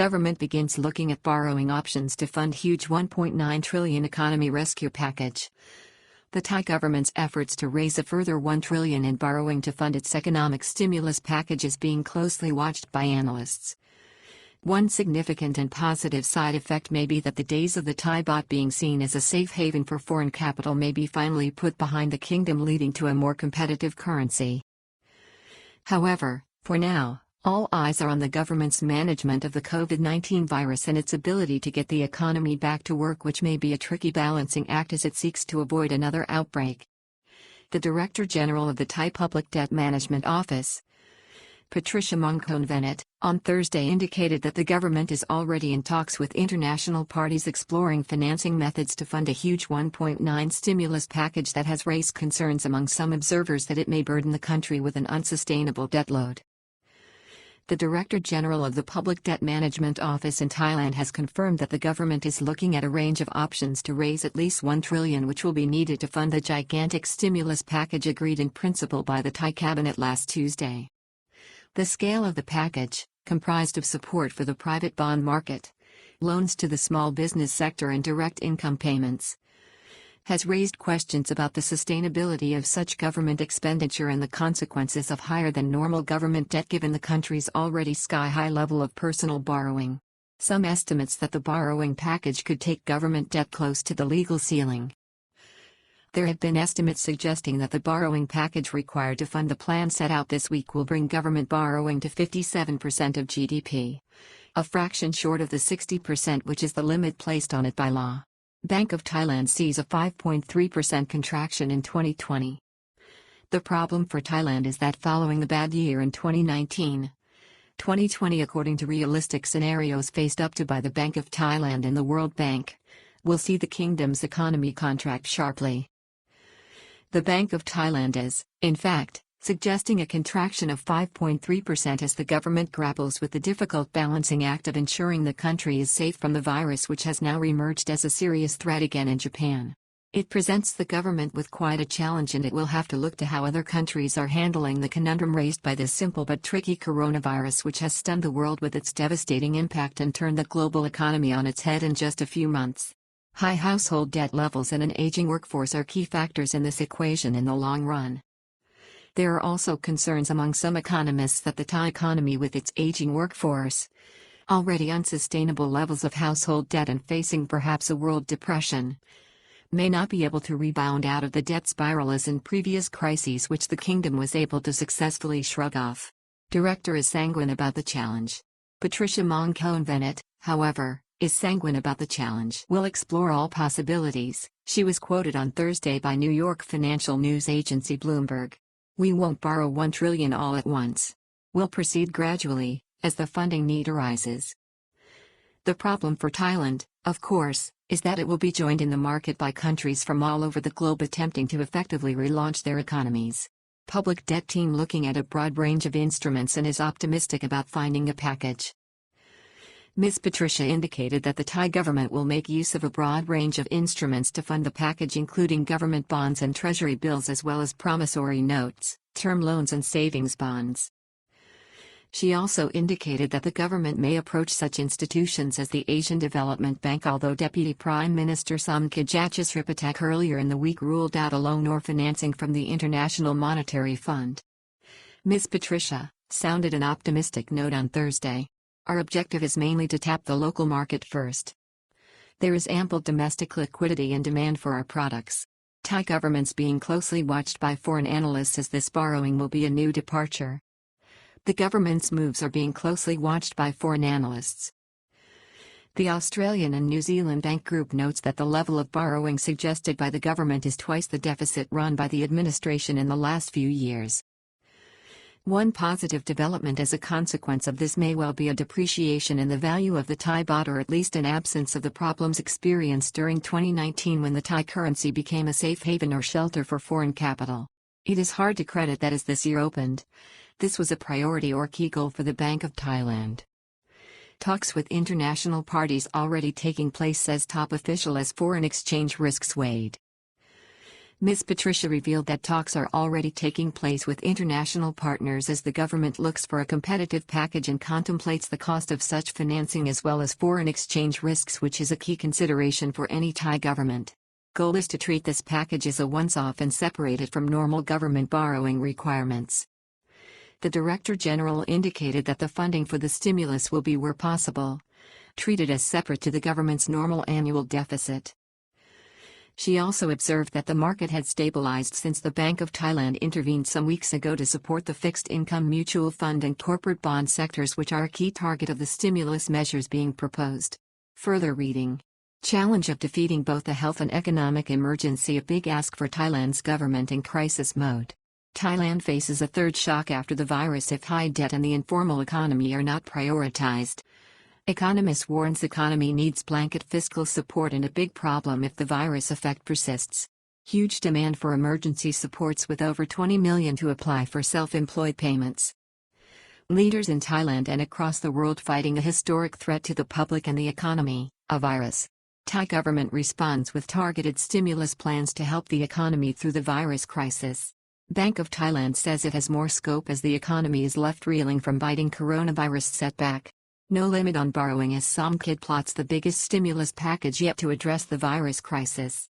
government begins looking at borrowing options to fund huge 1.9 trillion economy rescue package. The Thai government's efforts to raise a further 1 trillion in borrowing to fund its economic stimulus package is being closely watched by analysts. One significant and positive side effect may be that the days of the Thai baht being seen as a safe haven for foreign capital may be finally put behind the kingdom, leading to a more competitive currency. However, for now, all eyes are on the government's management of the COVID-19 virus and its ability to get the economy back to work, which may be a tricky balancing act as it seeks to avoid another outbreak. The Director General of the Thai Public Debt Management Office, Patricia Mongkonvenit, on Thursday indicated that the government is already in talks with international parties exploring financing methods to fund a huge 1.9 stimulus package that has raised concerns among some observers that it may burden the country with an unsustainable debt load. The Director General of the Public Debt Management Office in Thailand has confirmed that the government is looking at a range of options to raise at least 1 trillion, which will be needed to fund the gigantic stimulus package agreed in principle by the Thai cabinet last Tuesday. The scale of the package, comprised of support for the private bond market, loans to the small business sector and direct income payments, has raised questions about the sustainability of such government expenditure and the consequences of higher than normal government debt given the country's already sky-high level of personal borrowing. Some estimates that the borrowing package could take government debt close to the legal ceiling. There have been estimates suggesting that the borrowing package required to fund the plan set out this week will bring government borrowing to 57% of GDP, a fraction short of the 60% which is the limit placed on it by law. Bank of Thailand sees a 5.3% contraction in 2020. The problem for Thailand is that following the bad year in 2019, 2020, according to realistic scenarios faced up to by the Bank of Thailand and the World Bank, will see the kingdom's economy contract sharply. The Bank of Thailand is, in fact, suggesting a contraction of 5.3% as the government grapples with the difficult balancing act of ensuring the country is safe from the virus, which has now reemerged as a serious threat again in Japan. It presents the government with quite a challenge, and it will have to look to how other countries are handling the conundrum raised by this simple but tricky coronavirus, which has stunned the world with its devastating impact and turned the global economy on its head in just a few months. High household debt levels and an aging workforce are key factors in this equation in the long run. There are also concerns among some economists that the Thai economy, with its aging workforce, already unsustainable levels of household debt and facing perhaps a world depression, may not be able to rebound out of the debt spiral as in previous crises, which the kingdom was able to successfully shrug off. Director is sanguine about the challenge. Patricia Mongkonvenit, however, is sanguine about the challenge. We'll explore all possibilities, she was quoted on Thursday by New York financial news agency Bloomberg. We won't borrow 1 trillion all at once. We'll proceed gradually, as the funding need arises. The problem for Thailand, of course, is that it will be joined in the market by countries from all over the globe attempting to effectively relaunch their economies. Public debt team looking at a broad range of instruments and is optimistic about finding a package. Ms. Patricia indicated that the Thai government will make use of a broad range of instruments to fund the package, including government bonds and treasury bills, as well as promissory notes, term loans and savings bonds. She also indicated that the government may approach such institutions as the Asian Development Bank, although Deputy Prime Minister Somkhichachis Ripatak earlier in the week ruled out a loan or financing from the International Monetary Fund. Ms. Patricia sounded an optimistic note on Thursday. Our objective is mainly to tap the local market first. There is ample domestic liquidity and demand for our products. Thai government's being closely watched by foreign analysts as this borrowing will be a new departure. The government's moves are being closely watched by foreign analysts. The Australian and New Zealand Bank Group notes that the level of borrowing suggested by the government is twice the deficit run by the administration in the last few years. One positive development as a consequence of this may well be a depreciation in the value of the Thai baht, or at least an absence of the problems experienced during 2019 when the Thai currency became a safe haven or shelter for foreign capital. It is hard to credit that as this year opened, this was a priority or key goal for the Bank of Thailand. Talks with international parties already taking place, says top official, as foreign exchange risks weighed. Ms. Patricia revealed that talks are already taking place with international partners as the government looks for a competitive package and contemplates the cost of such financing as well as foreign exchange risks, which is a key consideration for any Thai government. Goal is to treat this package as a once-off and separate it from normal government borrowing requirements. The Director General indicated that the funding for the stimulus will be, where possible, treated as separate to the government's normal annual deficit. She also observed that the market had stabilized since the Bank of Thailand intervened some weeks ago to support the fixed income mutual fund and corporate bond sectors, which are a key target of the stimulus measures being proposed. Further reading. Challenge of defeating both the health and economic emergency, a big ask for Thailand's government in crisis mode. Thailand faces a third shock after the virus if high debt and the informal economy are not prioritized. Economists warns the economy needs blanket fiscal support and a big problem if the virus effect persists. Huge demand for emergency supports with over 20 million to apply for self-employed payments. Leaders in Thailand and across the world fighting a historic threat to the public and the economy, a virus. Thai government responds with targeted stimulus plans to help the economy through the virus crisis. Bank of Thailand says it has more scope as the economy is left reeling from biting coronavirus setback. No limit on borrowing as Somkid plots the biggest stimulus package yet to address the virus crisis.